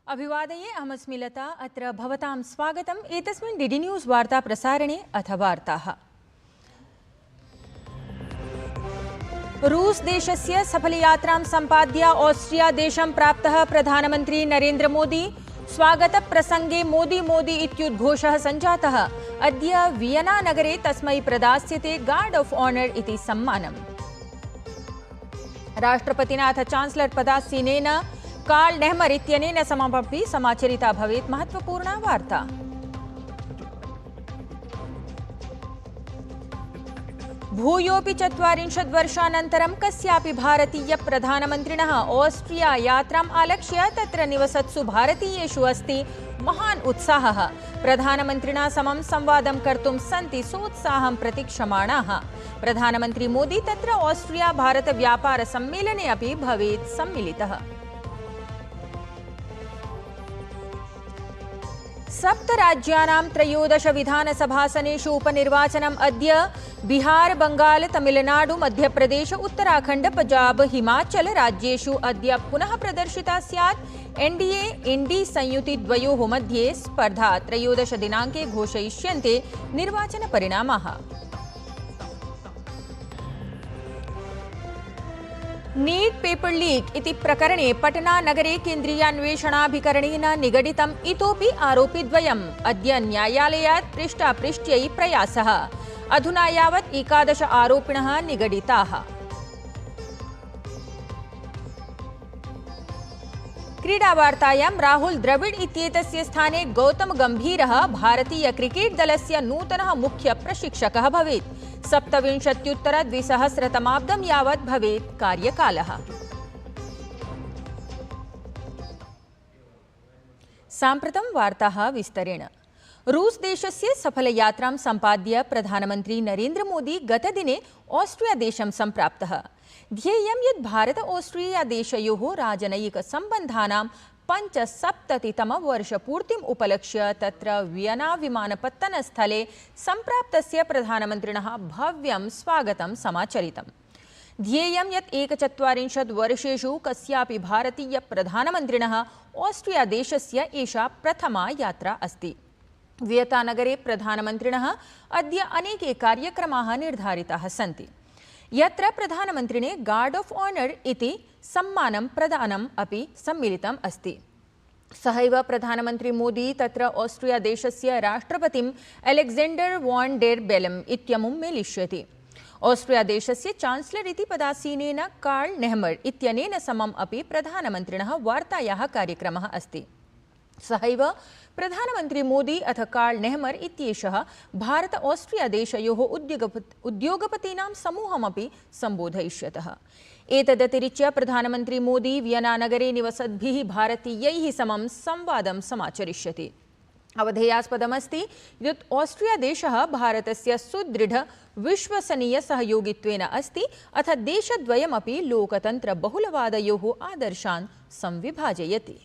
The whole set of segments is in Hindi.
अभिवादये अहमस्मि लता अत्र भवतां स्वागतम् एतस्मिन् डीडी न्यूज़ वार्ता प्रसारणे अथ वार्ताः। रूस देशस्य सफलयात्रां सम्पाद्य ऑस्ट्रिया देशं प्राप्तः प्रधानमन्त्री नरेन्द्र मोदी। स्वागतप्रसङ्गे मोदी मोदी इत्युद्घोषः सञ्जातः। अद्य वियना नगरे तस्मै प्रदास्यते गार्ड ऑफ ऑनर इति सम्मानम्। राष्ट्रपतिना अथ चान्सलर पदासीनेन कार्ल नेहमर इत्यनेन सममपि समाचरिता भवेत् महत्वपूर्णा वार्ता। भूयोपि 40 वर्षानन्तरं कस्यापि भारतीय प्रधानमन्त्रिणः ऑस्ट्रिया यात्राम् आलक्ष्य तत्र निवसत्सु भारतीयेषु अस्ति महान् उत्साहः। प्रधानमन्त्रिणा समं संवादं कर्तुं सन्ति सोत्साहं प्रतीक्षमाणाः। प्रधानमन्त्री मोदी तत्र ऑस्ट्रिया भारत व्यापार सम्मेलने अपि भवेत् सम्मिलितः। सप्तराज्यानां 13 विधानसभासनेषु उपनिर्वाचनम् अद्य। बिहार, बंगाल, तमिलनाडु, मध्यप्रदेश, उत्तराखण्ड, पंजाब, हिमाचल राज्येषु अद्य पुनः प्रदर्शिता स्यात्। एनडीए इंडी संयुति द्वयोः मध्ये स्पर्धा। 13 दिनाङ्के घोषयिष्यन्ते निर्वाचनपरिणामाः। नीट पेपर लीक इति प्रकरणे पटना नगरे केन्द्रीयान्वेषणाभिकरणेन निगडितम् इतोपि आरोपिद्वयम्। अद्य न्यायालयात् पृष्ठापृष्ट्यै प्रयासः। अधुना यावत् 11 आरोपिणः निगडिताः। क्रीडावार्तायां राहुल द्रविड़ इत्येतस्य स्थाने गौतम गंभीरः भारतीय क्रिकेट दलस्य नूतनः मुख्य प्रशिक्षकः भवेत्। 27-2000 यावत् भवेत् कार्यकालः। साम्प्रतं वार्ताः विस्तरेण। रूस देशस्य सफलयात्रां सम्पाद्य प्रधानमन्त्री नरेन्द्र मोदी गतदिने ऑस्ट्रिया देशं सम्प्राप्तः। ध्येयं यत् भारत ऑस्ट्रिया देशयोः राजनयिकसम्बन्धानां 75तमं वर्षपूर्तिम् उपलक्ष्य तत्र वियना विमानपत्तनस्थले सम्प्राप्तस्य प्रधानमन्त्रिणः भव्यं स्वागतं समाचरितम्। ध्येयं यत् 41 वर्षेषु कस्यापि भारतीय प्रधानमन्त्रिणः ऑस्ट्रिया देशस्य एषा प्रथमा यात्रा अस्ति। वियनानगरे प्रधानमन्त्रिणः अद्य अनेके कार्यक्रमाः निर्धारिताः सन्ति, यत्र प्रधानमन्त्रिणे गार्ड ऑफ ऑनर इति सम्मानं प्रदानम् अपि सम्मिलितम् अस्ति। सहैव प्रधानमन्त्री मोदी तत्र ऑस्ट्रिया देशस्य राष्ट्रपतिम् अलेक्जेंडर वॉन डेर बेलम् इत्यमुं मेलिष्यति। ऑस्ट्रिया देशस्य चान्सलर इति पदासीनेन कार्ल नेहमर इत्यनेन समम् अपि प्रधानमन्त्रिणः वार्तायाः कार्यक्रमः अस्ति। सहैव प्रधानमन्त्री मोदी अथ कार्ल नेहमर इत्येषः भारत ऑस्ट्रिया देशयोः उद्योगपतीनां समूहमपि सम्बोधयिष्यतः। एतदतिरिच्य प्रधानमन्त्री मोदी वियना नगरे निवसद्भिः भारतीयैः समं संवादं समाचरिष्यति। अवधेयास्पदमस्ति यत् ऑस्ट्रिया देशः भारतस्य सुदृढ विश्वसनीय सहयोगित्वेन अस्ति अथ देशद्वयमपि लोकतन्त्र बहुलवादयोः आदर्शान् संविभाजयति।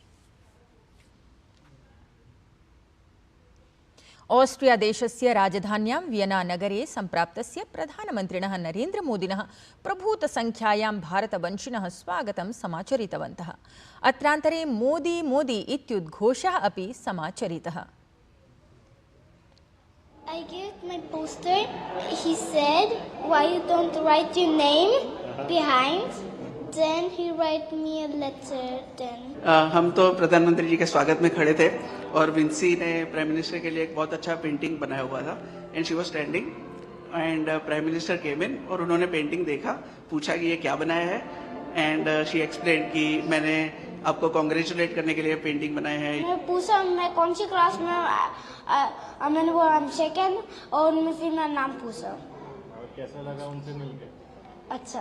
ऑस्ट्रिया देशस्य राजधान्यां वियना नगरे सम्प्राप्तस्य प्रधानमन्त्रिणः नरेन्द्र मोदिनः प्रभूतसंख्यायां भारतवंशिनः स्वागतं समाचरितवन्तः। अत्रान्तरे मोदी मोदी इत्युद्घोषः अपि समाचरितः। I gave my poster. He said, "Why you don't write your name behind?" Then he write me a letter. Then हम तो प्रधानमंत्री जी के स्वागत में खड़े थे और विंसी ने प्राइम मिनिस्टर के लिए एक बहुत अच्छा पेंटिंग बनाया हुआ था and she was standing and prime minister came in और उन्होंने पेंटिंग देखा, पूछा कि ये क्या बनाया है एंड शी एक्सप्लेन कि मैंने आपको कॉन्ग्रेचुलेट करने के लिए पेंटिंग बनाया है। मैं पूछा मैं कौन सी क्लास में मैंने वो सेकंड और उनमें फिर मेरा नाम पूछा। और कैसा लगा उनसे मिलकर? अच्छा।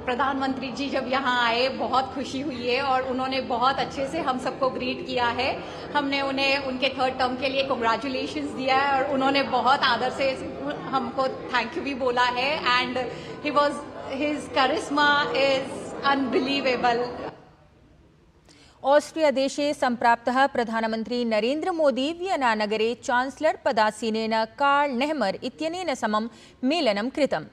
प्रधानमंत्री जी जब यहाँ आए बहुत खुशी हुई है और उन्होंने बहुत अच्छे से हम सबको ग्रीट किया है। हमने उन्हें उनके 3rd टर्म के लिए कांग्रेचुलेशंस दिया है और उन्होंने बहुत आदर से हमको थैंक यू भी बोला है and his charisma is unbelievable. Austria देशे सम्प्राप्तः प्रधानमन्त्री नरेन्द्र मोदी वियना नगरे चान्सलर पदासीनेन कार्ल नेहमर इत्यनेन समं मेलनं कृतम्।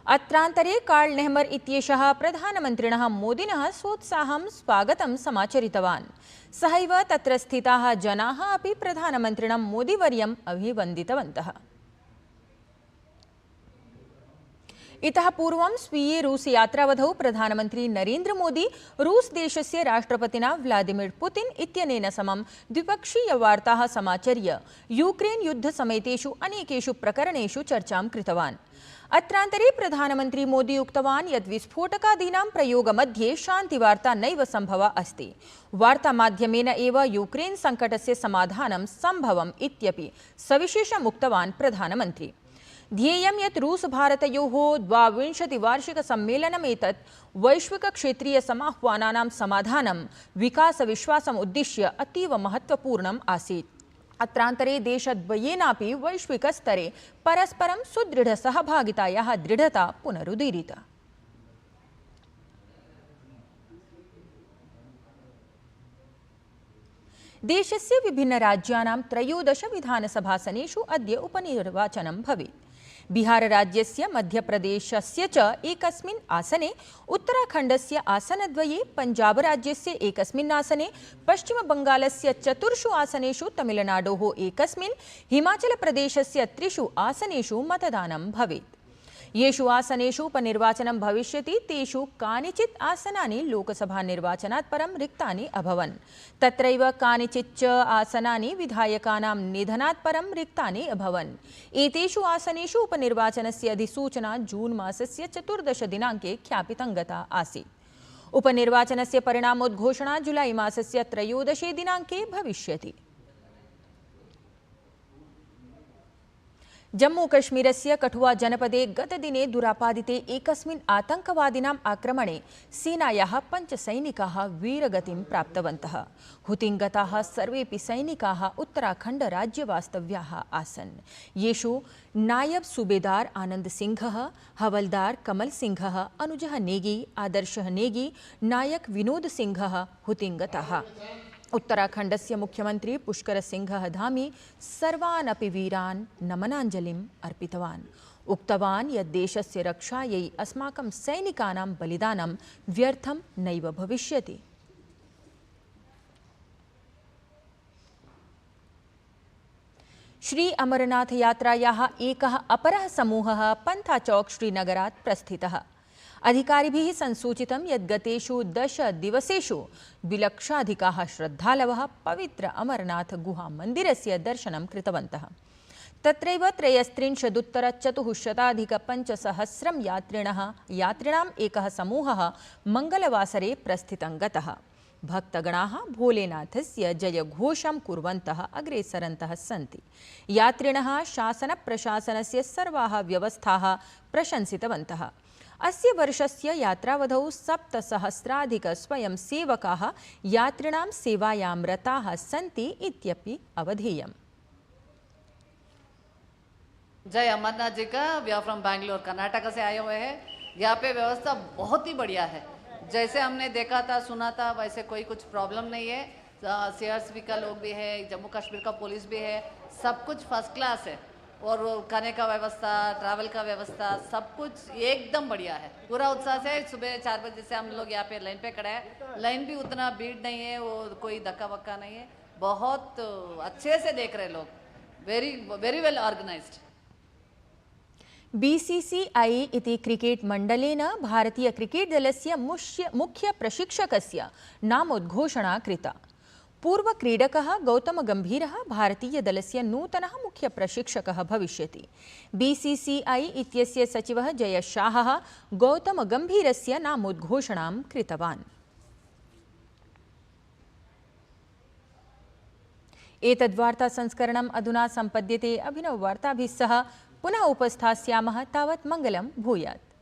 अत्रान्तरे कार्ल नेहमर इत्येषः प्रधानमन्त्रिणः मोदिनः सोत्साहं स्वागतं समाचरितवान्। सहैव तत्र स्थिताः जनाः अपि प्रधानमन्त्रिणं मोदिवर्यम् अभिवन्दितवन्तः। इतः पूर्वं स्वीये रूस यात्रावधौ प्रधानमन्त्री नरेन्द्र मोदी रूस देशस्य राष्ट्रपतिना व्लादिमीर पुतिन इत्यनेन समं द्विपक्षीयवार्ताः समाचर्य यूक्रेन युद्धसमेतेषु अनेकेषु प्रकरणेषु चर्चां कृतवान्। अत्रान्तरे प्रधानमन्त्री मोदी उक्तवान् यत् विस्फोटकादीनां प्रयोगमध्ये शान्तिवार्ता नैव सम्भवा अस्ति। वार्तामाध्यमेन एव यूक्रेन सङ्कटस्य समाधानं सम्भवम् इत्यपि सविशेषम् उक्तवान् प्रधानमन्त्री। ध्येयं यत् रूस भारतयोः 22 वार्षिकसम्मेलनमेतत् वैश्विकक्षेत्रीयसमाह्वानानां समाधानं विकासविश्वासम् उद्दिश्य अतीव महत्त्वपूर्णम् आसीत्। अत्रान्तरे देशद्वयेनापि वैश्विकस्तरे परस्परं सुदृढसहभागितायाः दृढता पुनरुदीरिता। देशस्य विभिन्नराज्यानां 13 विधानसभासनेषु अद्य उपनिर्वाचनं भवेत्। बिहारराज्यस्य मध्यप्रदेशस्य च एकस्मिन् आसने, उत्तराखण्डस्य आसनद्वये, पञ्जाबराज्यस्य एकस्मिन् आसने, पश्चिमबङ्गालस्य 4 आसनेषु, तमिलनाडोः एकस्मिन्, हिमाचलप्रदेशस्य 3 आसनेषु मतदानं भवेत्। येषु आसनेषु उपनिर्वाचनं भविष्यति तेषु कानिचित् आसनानि लोकसभानिर्वाचनात् परं रिक्तानि अभवन्। तत्रैव कानिचिच्च आसनानि विधायकानां निधनात् परं रिक्तानि अभवन्। एतेषु आसनेषु उपनिर्वाचनस्य अधिसूचना जून् मासस्य 14 दिनाङ्के ख्यापितं गता आसीत्। उपनिर्वाचनस्य परिणामोद्घोषणा जुलै मासस्य 13 दिनाङ्के भविष्यति। जम्मूकश्मीरस्य कठुआ जनपदे गतदिने दुरापादिते एकस्मिन् आतङ्कवादिनाम् आक्रमणे सेनायाः 5 सैनिकाः वीरगतिं प्राप्तवन्तः। हुतिङ्गताः सर्वेपि सैनिकाः उत्तराखण्डराज्यवास्तव्याः आसन्, येषु नायब सूबेदार आनंद सिंहः, हवलदार कमल सिंहः, अनुजः नेगी, आदर्शः नेगी, नायक विनोद सिंहः हुतिङ्गताः। उत्तराखण्डस्य मुख्यमंत्री पुष्कर सिंह धामी सर्वान् अपि वीरान् नमनाञ्जलिम् अर्पितवान्। उक्तवान् यत् देशस्य रक्षायै अस्माकं सैनिकानां बलिदानं व्यर्थं नैव भविष्यति। श्री अमरनाथ यात्रायाः एकः अपरः समूहः पंथाचौक श्रीनगरात् प्रस्थितः। अधिकारिभिः संसूचितं यत् गतेषु 10 दिवसेषु 2 लक्षाधिकाः श्रद्धालवः पवित्र अमरनाथ गुहामन्दिरस्य दर्शनं कृतवन्तः। तत्रैव 33,400 यात्रिणाम् एकः समूहः मङ्गलवासरे प्रस्थितं गतः। भक्तगणाः भोलेनाथस्य जयघोषं कुर्वन्तः अग्रेसरन्तः सन्ति। यात्रिणः शासनप्रशासनस्य सर्वाः व्यवस्थाः प्रशंसितवन्तः। अस्य वर्षस्य यात्रावधौ 7,000 स्वयंसेवकाः यात्रिणां सेवायां रताः सन्ति इत्यपि अवधेयम्। जय अमरनाथ जी का। We are from Bangalore, Karnataka से आए हुए हैं। यहाँ पे व्यवस्था बहुत ही बढ़िया है। जैसे हमने देखा था, सुना था, वैसे कोई कुछ प्रॉब्लम नहीं है। सीआरपी का लोग भी है, जम्मू कश्मीर का पुलिस भी है, सब कुछ फर्स्ट क्लास है। और खाने का व्यवस्था, ट्रैवल का व्यवस्था, सब कुछ एकदम बढ़िया है। पूरा उत्साह से सुबह 4 बजे से हम लोग यहाँ पे लाइन पे खड़े हैं। लाइन भी उतना भीड़ नहीं है, वो कोई धक्का वक्का नहीं है। बहुत अच्छे से देख रहे लोग, very very well organised. BCCI इति क्रिकेट मण्डलेन भारतीय क्रिकेट दलस्य मुख्य प्रशिक्षकस्य नामोद्घोषणा कृता। पूर्व क्रीडकः गौतम गंभीरः भारतीय दलस्य नूतनः मुख्य प्रशिक्षकः भविष्यति। बीसीसीआई इत्यस्य सचिवः जय शाहः गौतम गंभीरस्य नामोद्घोषणां कृतवान्। एतद्वार्ता संस्करणम् अधुना सम्पद्यते। अभिनववार्ताभिः सह पुनः उपस्थास्यामः। तावत् मङ्गलं भूयात्।